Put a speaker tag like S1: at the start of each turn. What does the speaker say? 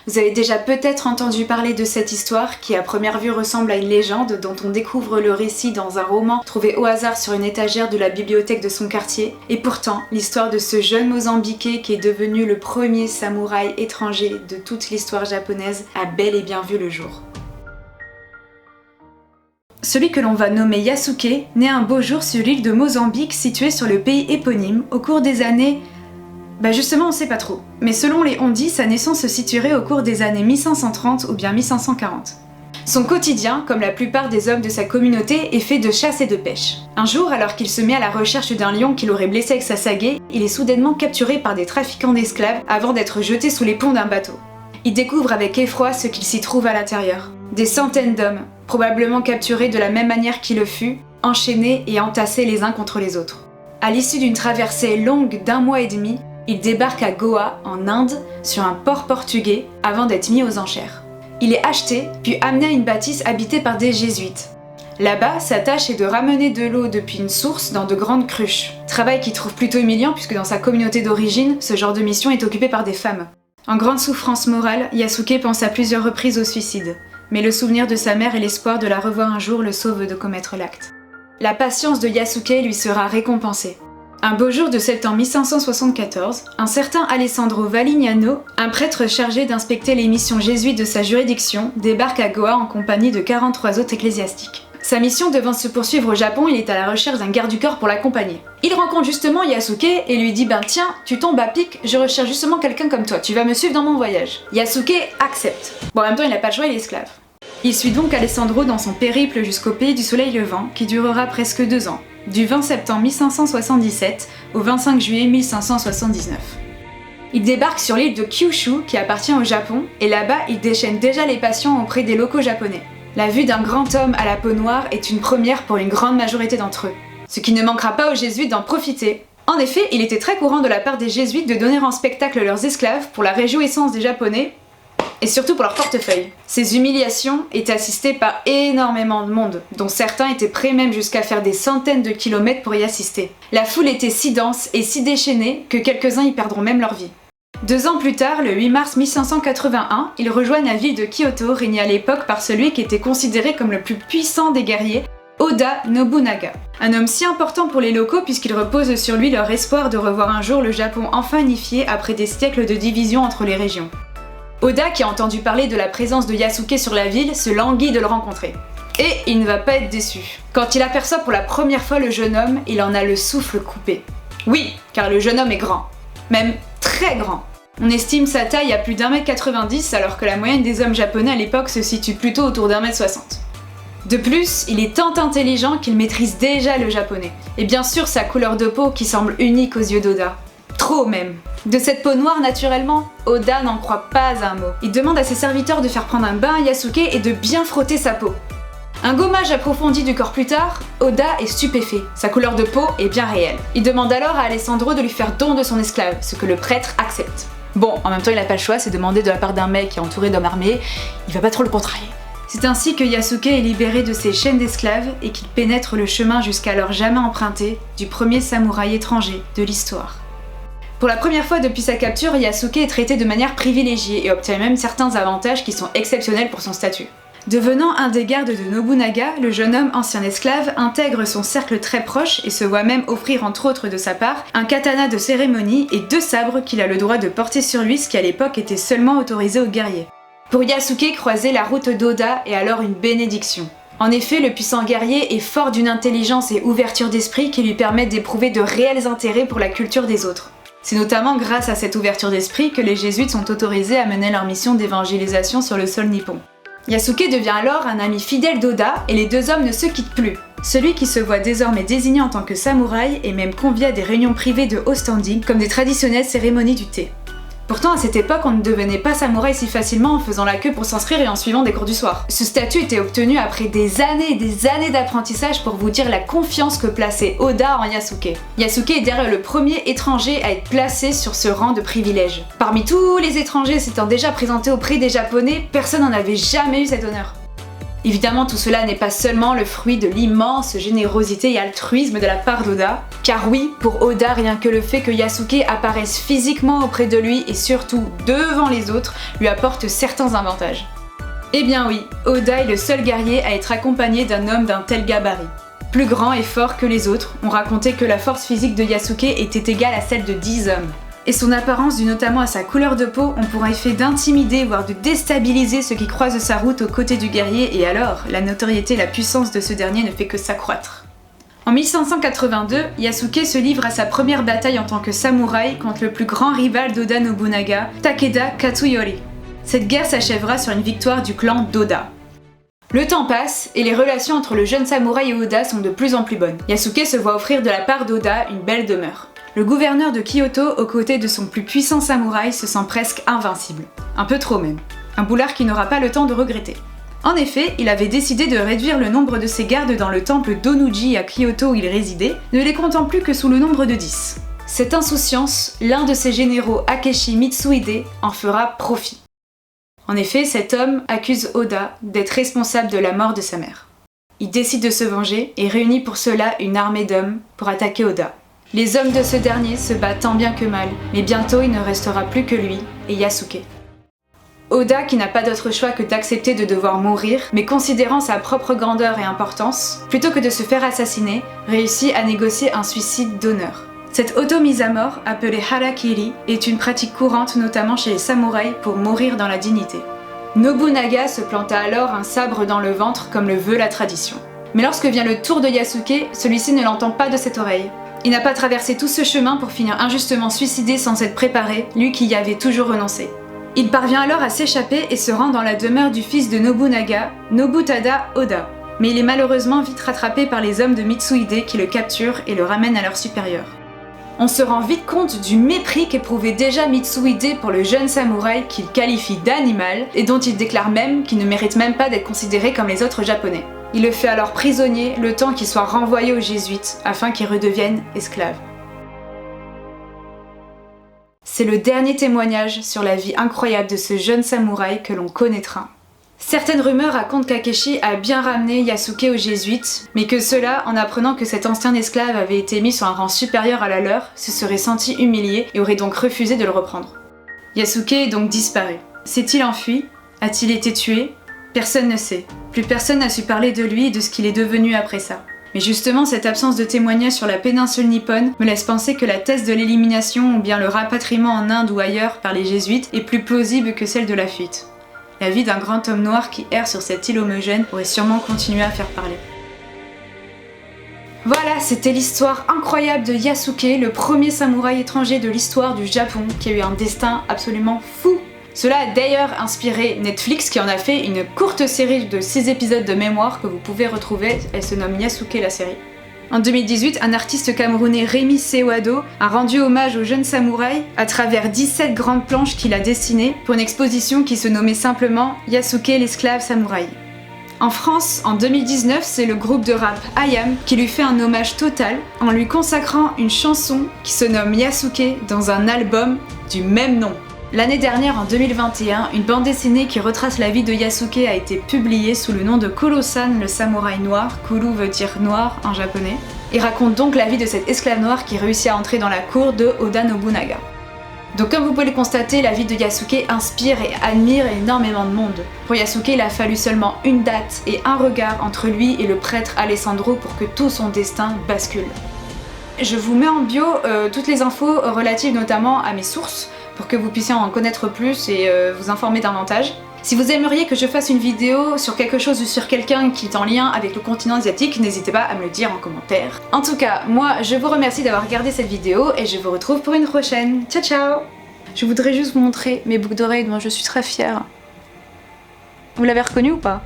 S1: Vous avez déjà peut-être entendu parler de cette histoire qui à première vue ressemble à une légende dont on découvre le récit dans un roman trouvé au hasard sur une étagère de la bibliothèque de son quartier. Et pourtant, l'histoire de ce jeune Mozambiquais qui est devenu le premier samouraï étranger de toute l'histoire japonaise a bel et bien vu le jour. Celui que l'on va nommer Yasuke naît un beau jour sur l'île de Mozambique située sur le pays éponyme au cours des années... justement on sait pas trop, mais selon les on-dit, sa naissance se situerait au cours des années 1530 ou bien 1540. Son quotidien, comme la plupart des hommes de sa communauté, est fait de chasse et de pêche. Un jour, alors qu'il se met à la recherche d'un lion qu'il aurait blessé avec sa sagaie, il est soudainement capturé par des trafiquants d'esclaves avant d'être jeté sous les ponts d'un bateau. Il découvre avec effroi ce qu'il s'y trouve à l'intérieur. Des centaines d'hommes, probablement capturés de la même manière qu'il le fut, enchaînés et entassés les uns contre les autres. À l'issue d'une traversée longue d'1 mois et demi, il débarque à Goa, en Inde, sur un port portugais, avant d'être mis aux enchères. Il est acheté, puis amené à une bâtisse habitée par des jésuites. Là-bas, sa tâche est de ramener de l'eau depuis une source dans de grandes cruches. Travail qu'il trouve plutôt humiliant puisque dans sa communauté d'origine, ce genre de mission est occupé par des femmes. En grande souffrance morale, Yasuke pense à plusieurs reprises au suicide. Mais le souvenir de sa mère et l'espoir de la revoir un jour le sauvent de commettre l'acte. La patience de Yasuke lui sera récompensée. Un beau jour de septembre 1574, un certain Alessandro Valignano, un prêtre chargé d'inspecter les missions jésuites de sa juridiction, débarque à Goa en compagnie de 43 autres ecclésiastiques. Sa mission devant se poursuivre au Japon, il est à la recherche d'un garde du corps pour l'accompagner. Il rencontre justement Yasuke et lui dit « tiens, tu tombes à pic, je recherche justement quelqu'un comme toi, tu vas me suivre dans mon voyage. » Yasuke accepte. En même temps il n'a pas le choix, il est esclave. Il suit donc Alessandro dans son périple jusqu'au pays du soleil levant, qui durera presque 2 ans. Du 20 septembre 1577 au 25 juillet 1579. Il débarque sur l'île de Kyushu qui appartient au Japon et là-bas il déchaîne déjà les passions auprès des locaux japonais. La vue d'un grand homme à la peau noire est une première pour une grande majorité d'entre eux, ce qui ne manquera pas aux jésuites d'en profiter. En effet, il était très courant de la part des jésuites de donner en spectacle leurs esclaves pour la réjouissance des japonais et surtout pour leur portefeuille. Ces humiliations étaient assistées par énormément de monde, dont certains étaient prêts même jusqu'à faire des centaines de kilomètres pour y assister. La foule était si dense et si déchaînée que quelques-uns y perdront même leur vie. 2 ans plus tard, le 8 mars 1581, ils rejoignent la ville de Kyoto, régnée à l'époque par celui qui était considéré comme le plus puissant des guerriers, Oda Nobunaga. Un homme si important pour les locaux puisqu'il repose sur lui leur espoir de revoir un jour le Japon enfin unifié après des siècles de division entre les régions. Oda, qui a entendu parler de la présence de Yasuke sur la ville, se languit de le rencontrer. Et il ne va pas être déçu. Quand il aperçoit pour la première fois le jeune homme, il en a le souffle coupé. Oui, car le jeune homme est grand. Même très grand. On estime sa taille à plus d'1m90 alors que la moyenne des hommes japonais à l'époque se situe plutôt autour d'1m60. De plus, il est tant intelligent qu'il maîtrise déjà le japonais. Et bien sûr sa couleur de peau qui semble unique aux yeux d'Oda. Trop même. De cette peau noire naturellement, Oda n'en croit pas un mot. Il demande à ses serviteurs de faire prendre un bain à Yasuke et de bien frotter sa peau. Un gommage approfondi du corps plus tard, Oda est stupéfait. Sa couleur de peau est bien réelle. Il demande alors à Alessandro de lui faire don de son esclave, ce que le prêtre accepte. Bon, en même temps il n'a pas le choix, c'est demandé de la part d'un mec qui est entouré d'hommes armés, il va pas trop le contrarier. C'est ainsi que Yasuke est libéré de ses chaînes d'esclaves et qu'il pénètre le chemin jusqu'alors jamais emprunté du premier samouraï étranger de l'histoire. Pour la première fois depuis sa capture, Yasuke est traité de manière privilégiée et obtient même certains avantages qui sont exceptionnels pour son statut. Devenant un des gardes de Nobunaga, le jeune homme ancien esclave intègre son cercle très proche et se voit même offrir entre autres de sa part un katana de cérémonie et 2 sabres qu'il a le droit de porter sur lui, ce qui à l'époque était seulement autorisé aux guerriers. Pour Yasuke, croiser la route d'Oda est alors une bénédiction. En effet, le puissant guerrier est fort d'une intelligence et ouverture d'esprit qui lui permettent d'éprouver de réels intérêts pour la culture des autres. C'est notamment grâce à cette ouverture d'esprit que les jésuites sont autorisés à mener leur mission d'évangélisation sur le sol nippon. Yasuke devient alors un ami fidèle d'Oda et les 2 hommes ne se quittent plus. Celui qui se voit désormais désigné en tant que samouraï est même convié à des réunions privées de haut standing comme des traditionnelles cérémonies du thé. Pourtant, à cette époque, on ne devenait pas samouraï si facilement en faisant la queue pour s'inscrire et en suivant des cours du soir. Ce statut était obtenu après des années et des années d'apprentissage pour vous dire la confiance que plaçait Oda en Yasuke. Yasuke est derrière le premier étranger à être placé sur ce rang de privilège. Parmi tous les étrangers s'étant déjà présentés auprès des Japonais, personne n'en avait jamais eu cet honneur. Évidemment, tout cela n'est pas seulement le fruit de l'immense générosité et altruisme de la part d'Oda, car oui, pour Oda, rien que le fait que Yasuke apparaisse physiquement auprès de lui et surtout devant les autres lui apporte certains avantages. Eh bien oui, Oda est le seul guerrier à être accompagné d'un homme d'un tel gabarit. Plus grand et fort que les autres, on racontait que la force physique de Yasuke était égale à celle de 10 hommes. Et son apparence, due notamment à sa couleur de peau, ont pour effet d'intimider, voire de déstabiliser ceux qui croisent sa route aux côtés du guerrier, et alors, la notoriété et la puissance de ce dernier ne fait que s'accroître. En 1582, Yasuke se livre à sa première bataille en tant que samouraï contre le plus grand rival d'Oda Nobunaga, Takeda Katsuyori. Cette guerre s'achèvera sur une victoire du clan d'Oda. Le temps passe, et les relations entre le jeune samouraï et Oda sont de plus en plus bonnes. Yasuke se voit offrir de la part d'Oda une belle demeure. Le gouverneur de Kyoto, aux côtés de son plus puissant samouraï, se sent presque invincible. Un peu trop même. Un boulard qui n'aura pas le temps de regretter. En effet, il avait décidé de réduire le nombre de ses gardes dans le temple d'Onuji à Kyoto où il résidait, ne les comptant plus que sous le nombre de 10. Cette insouciance, l'un de ses généraux, Akechi Mitsuhide, en fera profit. En effet, cet homme accuse Oda d'être responsable de la mort de sa mère. Il décide de se venger et réunit pour cela une armée d'hommes pour attaquer Oda. Les hommes de ce dernier se battent tant bien que mal, mais bientôt il ne restera plus que lui et Yasuke. Oda, qui n'a pas d'autre choix que d'accepter de devoir mourir, mais considérant sa propre grandeur et importance, plutôt que de se faire assassiner, réussit à négocier un suicide d'honneur. Cette auto-mise à mort, appelée harakiri, est une pratique courante notamment chez les samouraïs pour mourir dans la dignité. Nobunaga se planta alors un sabre dans le ventre comme le veut la tradition. Mais lorsque vient le tour de Yasuke, celui-ci ne l'entend pas de cette oreille. Il n'a pas traversé tout ce chemin pour finir injustement suicidé sans s'être préparé, lui qui y avait toujours renoncé. Il parvient alors à s'échapper et se rend dans la demeure du fils de Nobunaga, Nobutada Oda. Mais il est malheureusement vite rattrapé par les hommes de Mitsuhide qui le capturent et le ramènent à leur supérieur. On se rend vite compte du mépris qu'éprouvait déjà Mitsuhide pour le jeune samouraï qu'il qualifie d'animal et dont il déclare même qu'il ne mérite même pas d'être considéré comme les autres japonais. Il le fait alors prisonnier le temps qu'il soit renvoyé aux jésuites afin qu'il redevienne esclave. C'est le dernier témoignage sur la vie incroyable de ce jeune samouraï que l'on connaîtra. Certaines rumeurs racontent qu'Akechi a bien ramené Yasuke aux jésuites, mais que ceux-là, en apprenant que cet ancien esclave avait été mis sur un rang supérieur à la leur, se seraient sentis humiliés et auraient donc refusé de le reprendre. Yasuke est donc disparu. S'est-il enfui? A-t-il été tué? Personne ne sait. Plus personne n'a su parler de lui et de ce qu'il est devenu après ça. Mais justement, cette absence de témoignages sur la péninsule nippone me laisse penser que la thèse de l'élimination ou bien le rapatriement en Inde ou ailleurs par les jésuites est plus plausible que celle de la fuite. La vie d'un grand homme noir qui erre sur cette île homogène aurait sûrement continué à faire parler. Voilà, c'était l'histoire incroyable de Yasuke, le premier samouraï étranger de l'histoire du Japon qui a eu un destin absolument fou. Cela a d'ailleurs inspiré Netflix qui en a fait une courte série de 6 épisodes de mémoire que vous pouvez retrouver, elle se nomme Yasuke la série. En 2018, un artiste camerounais, Rémi Sewado, a rendu hommage au jeune samouraï à travers 17 grandes planches qu'il a dessinées pour une exposition qui se nommait simplement Yasuke l'esclave samouraï. En France, en 2019, c'est le groupe de rap IAM qui lui fait un hommage total en lui consacrant une chanson qui se nomme Yasuke dans un album du même nom. L'année dernière, en 2021, une bande dessinée qui retrace la vie de Yasuke a été publiée sous le nom de Kuro-san, le samouraï noir. Kuru veut dire noir en japonais, et raconte donc la vie de cet esclave noir qui réussit à entrer dans la cour de Oda Nobunaga. Donc comme vous pouvez le constater, la vie de Yasuke inspire et admire énormément de monde. Pour Yasuke, il a fallu seulement une date et un regard entre lui et le prêtre Alessandro pour que tout son destin bascule. Je vous mets en bio toutes les infos relatives notamment à mes sources, pour que vous puissiez en connaître plus et vous informer davantage. Si vous aimeriez que je fasse une vidéo sur quelque chose ou sur quelqu'un qui est en lien avec le continent asiatique, n'hésitez pas à me le dire en commentaire. En tout cas, moi je vous remercie d'avoir regardé cette vidéo et je vous retrouve pour une prochaine. Ciao ciao! Je voudrais juste vous montrer mes boucles d'oreilles dont je suis très fière. Vous l'avez reconnu ou pas?